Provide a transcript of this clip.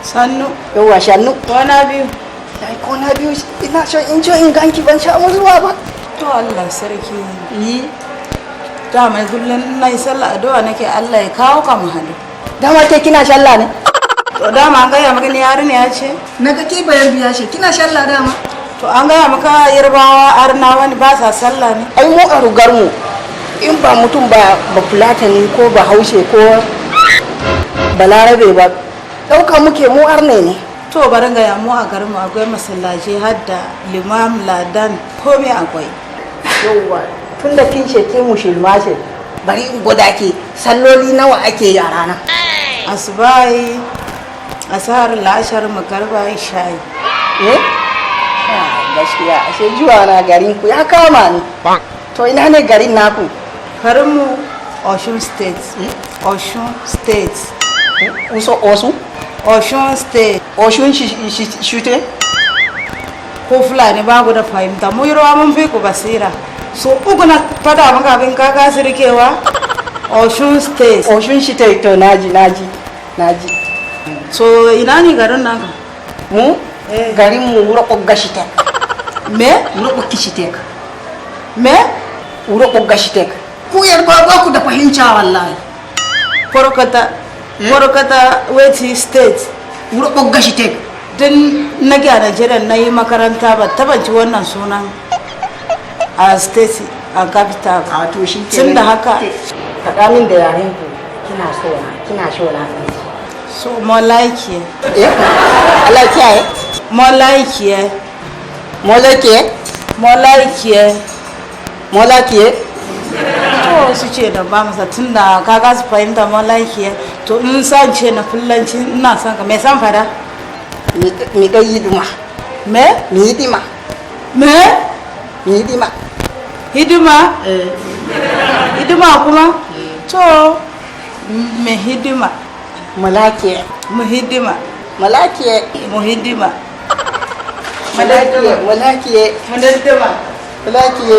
Sannu. Yawwa shannu. Kwana biyu. Ai kwana biyu ina so in je in ganki ban samu zuwa ba. To Allah sarki. Yi. Dama kullum na yi sallah addu'a nake Allah ya kawo ka mu hadu. Dama ke kina shalla ne? To dama an gaya maka ni yarinya ce? Na ga ke bayar biya shi kina shalla dama. To an gaya maka yarbawa arnawa ne ba sa sallah ne? Ai mu a rugar mu in ba mutum ba fulatani ko ba haushe ko balarabe ba ɗauka muke mu arne ne. To bari gaya mu a garin mu akwai masallaci har da limam ladan komai akwai. Yawwa tun da kin ce ke musulma ce bari in gwada ke salloli nawa ake yi a rana. Asubai asahar lashar magarba shayi. Gaskiya ashe zuwa na garin ku ya kama ni. To ina ne garin naku? Garin mu Osun State. Osun State. Osun? Osun State. Osun shute? Ko Fulani ba ku da fahimta mu yarwa mun fi ku basira. So uku na fada maka abin ka kasa rikewa. Osun State. Osun shute to naji. So ina ne garin naka? Mu? Garin mu wuro Oggashitek. Me? Wuro Oggashitek. Me? Wuro Oggashitek. Ku yarba ba ku da fahimta wallahi. Korokata Weti State. Wuro Oggashitek. Din na gyara jiran na yi makaranta ba tabanci wannan sunan a state a capital. A to shi tun da haka faɗa min da yaren ku kina so na so more like you. Allah kiyaye. More like you. To su ce da ba masa tun da kaga su fahimta more like you. To in san ce na fullanci ina son ka me san fada? Mi ga hidima. Me? Mi hidima. Me? Mi hidima. Hidima? Hidima kuma? To me hidima. Malakiya. Muhidima. Malakiya. Muhidima. Malakiya. Mudaddima. Malakiya.